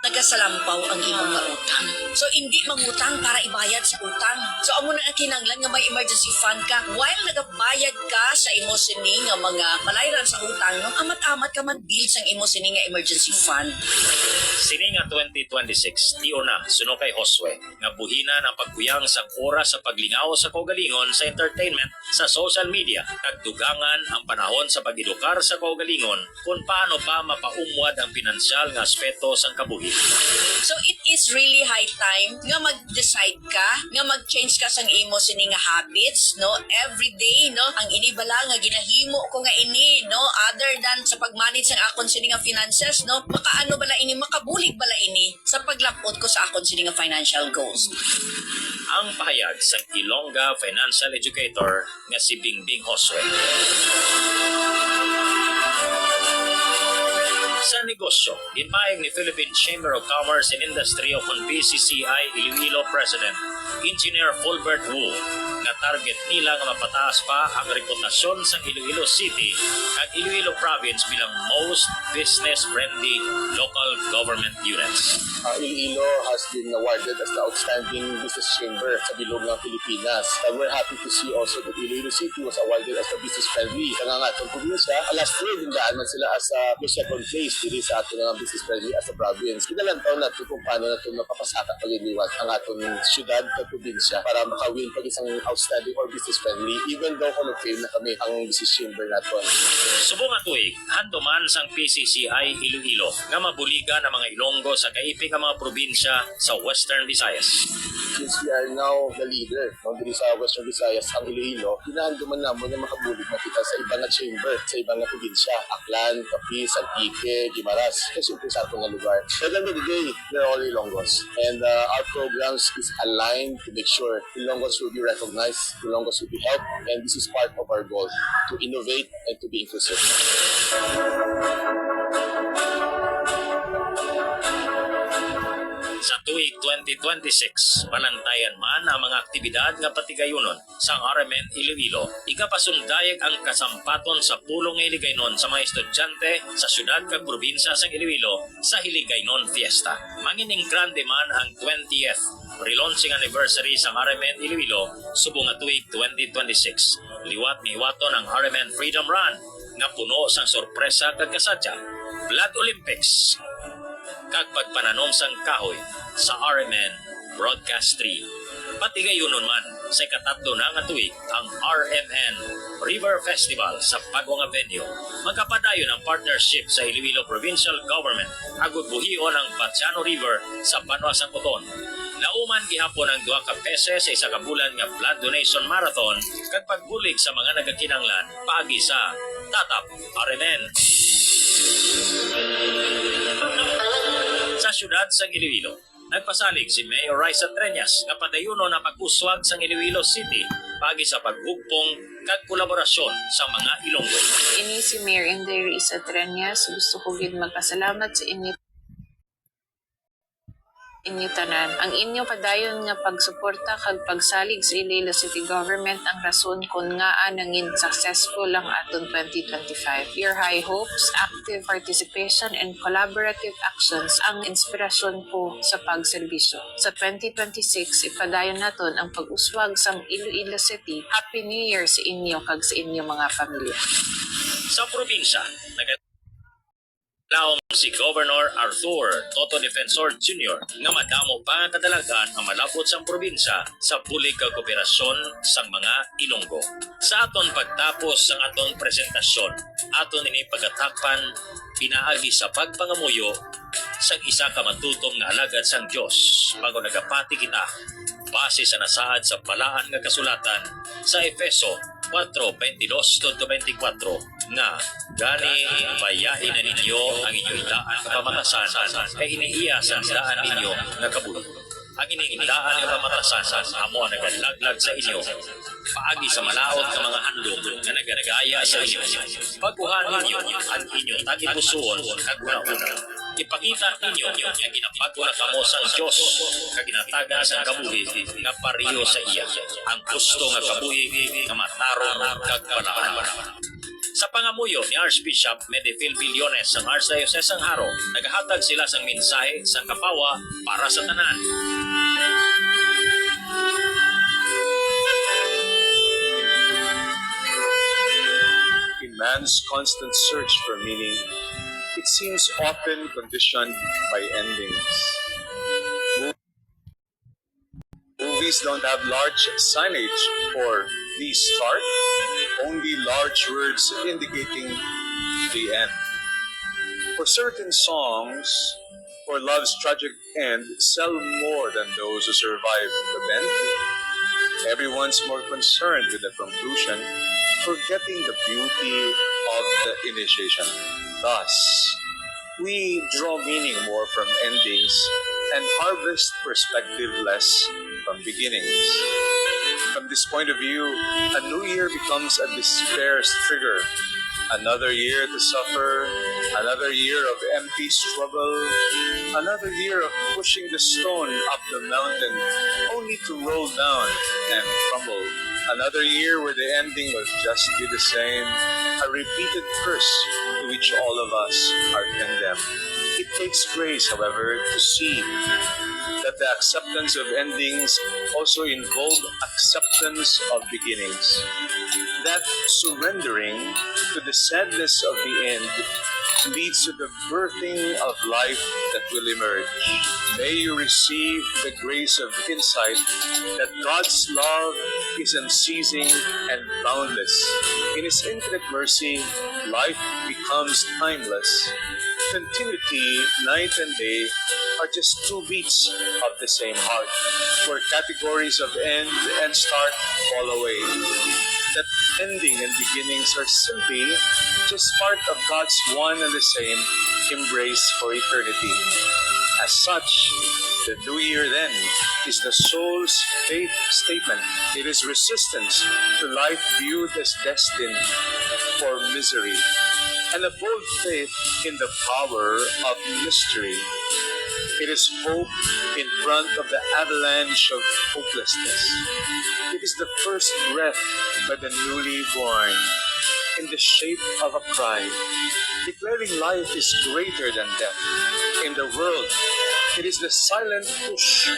nagasalampaw ang imong nga utang. So, hindi mangutang para ibayad sa utang. So, amo na ang kinanglan nga may emergency fund ka. While nagabayad ka sa imo sini nga mga malayran sa utang, no, amat-amat ka mag-build sa imo sini nga emergency fund. Sini nga 2026, tiyo na, suno kay Josue, nga buhina ng pagkuyang sa oras sa paglingaw sa kaugalingon sa entertainment sa social media. Kagdugangan ang panahon sa pag-edukar sa kaugalingon kung paano pa mapaumwad ang pinansyal nga aspeto sang kabuhi. So it is really high time nga mag-decide ka, nga mag-change ka sang imo sini nga habits, no? Every day, no? Ang inibala nga ginahimo ko nga ini, no? Other than sa pag-manage sang akon sini nga finances, no? Makaano bala ini, makabulig bala ini sa paglapot ko sa akon sini nga financial goals. Ang pahayag sa Ilongga financial educator nga si Bingbing Josue. Sa negosyo, ginpahayag ni Philippine Chamber of Commerce and Industry o PCCI Iloilo President Engineer Fulbert Wu nga target nila nga mapataas pa ang reputasyon sa Iloilo City at Iloilo Province bilang most business-friendly local government units. Iloilo has been awarded as the outstanding business chamber sa bilog ng Pilipinas. And we're happy to see also that Iloilo City was awarded as the business-friendly. Sa nga itong probinsya, last year, dindaan man sila as the second place dili sa ating mga business-friendly as a province. Kinalantaw na ito kung paano na ito mapapasaka pagiliwat ang atong syudad at probinsya para makawin pag isang outstanding or business-friendly even though Hall of Fame na kami ang business chamber natin. Subong nga tuig, handuman sang PCCI Iloilo nga mabuligan ang mga Ilonggo sa kaipig ang mga probinsya sa Western Visayas. Since we are now the leader dito sa Western Visayas, ang Iloilo, hinahanduman naman na makabulig na kita sa ibang na chamber, sa ibang na probinsya. Aklan, Capiz, Antique, Guimaras, kasi ito sa atong lugar. At the end of the day, they're all Ilonggos. And our programs is aligned to make sure Ilonggos will be recognized, Ilonggos will be helped, and this is part of our goal, to innovate and to be inclusive. Sa tuig 2026, palantayan man ang mga aktibidad nga patigayunon sa RMN Iloilo. Ikapasundayag ang kasampaton sa pulong nga Hiligaynon sa mga estudyante sa syudad kag probinsya sa Iloilo sa Hiligaynon Fiesta. Mangining grande man ang 20th relaunching anniversary sa RMN Iloilo subong nga tuig 2026. Liwat ni hiwaton ang RMN Freedom Run nga puno sang sorpresa kag kasadya. Blood Olympics kag pagpananom sang kahoy sa RMN Broadcast 3. Patigayunon man sa ikatatlo na nga tuig ang RMN River Festival sa Pagwa nga venue. Magkapadayon ang partnership sa Iloilo Provincial Government agud buhion ang Batiano River sa Banwa sang Coton. Nauman gihapon ang 2 ka peses sa isa ka bulan nga blood donation marathon kag pagbulig sa mga nagakinanglan paagi sa Tatap RMN. Sa syudad sa Iloilo, nagpasalig si Mayor Raisa Treñas nga padayuno na pag-uswag sa Iloilo City pagi sa paghugpong kag kolaborasyon sa mga Ilonggo. Ini si Mayor Inday Raisa Treñas, gusto ko gid magpasalamat sa inyo tanan. Ang inyo padayon nga pagsuporta kag pagsalig sa Iloilo City Government ang rason kung nga nangin successful ang aton 2025. Your high hopes, active participation, and collaborative actions ang inspirasyon po sa pagserbisyo. Sa 2026, ipadayon naton ang pag-uswag sang Iloilo City. Happy New Year sa inyo kag sa inyong mga pamilya. Sa probinsya, nagalaom si Governor Arthur Toto Defensor Jr. nga madamo pa ang kadalagan ang malabot sang probinsya sa bulig kag kooperasyon sang mga Ilonggo. Sa aton pagtapos sang aton presentasyon, aton ini pagatakpan pinaagi sa pagpangamuyo sang isa ka matutom nga alagad sang Dios bago nagapati kita base sa nasaad sa balaan nga kasulatan sa Efeso 4:22-24 nga gani bayahin na ninyo ang inyong daan nga pamatasan kay iniiya sa daan ninyo nga kabuhi. Ang ining daan nga pamatasan amo ang nagalaglag sa inyo paagi sa malaot nga mga handog nga naganagaya sa inyo. Pagkuhan ninyo ang inyong tagipusoon kag una-una. Ipakita ninyo nga ginapagko na kamo sa Dios kag ginataga sa kabuhi nga pareho sa iya. Ang gusto nga kabuhi nga matarong kag panahon. Sa pangamuyo ni Archbishop Medifil Billones ng Archdiocese ng Haro, naghahatag sila sang mensahe sang kapawa para sa tanan. In man's constant search for meaning, it seems often conditioned by endings. Movies don't have large signage for the start, only large words indicating the end. For certain songs, for love's tragic end sell more than those who survive the bend. Everyone's more concerned with the conclusion, forgetting the beauty of the initiation. Thus, we draw meaning more from endings and harvest perspective less from beginnings. From this point of view, a new year becomes a despair's trigger. Another year to suffer, another year of empty struggle, another year of pushing the stone up the mountain only to roll down and crumble. Another year where the ending will just be the same, a repeated curse to which all of us are condemned. It takes grace, however, to see that the acceptance of endings also involve acceptance of beginnings. That surrendering to the sadness of the end leads to the birthing of life that will emerge. May you receive the grace of insight that God's love is unceasing and boundless. In His infinite mercy, life becomes timeless. Continuity, night and day, are just two beats of the same heart, where categories of end and start fall away. That ending and beginnings are simply just part of God's one and the same embrace for eternity. As such, the new year then is the soul's faith statement. It is resistance to life viewed as destined for misery, and a bold faith in the power of mystery. It is hope in front of the avalanche of hopelessness. It is the first breath by the newly born in the shape of a cry, declaring life is greater than death. In the world, it is the silent push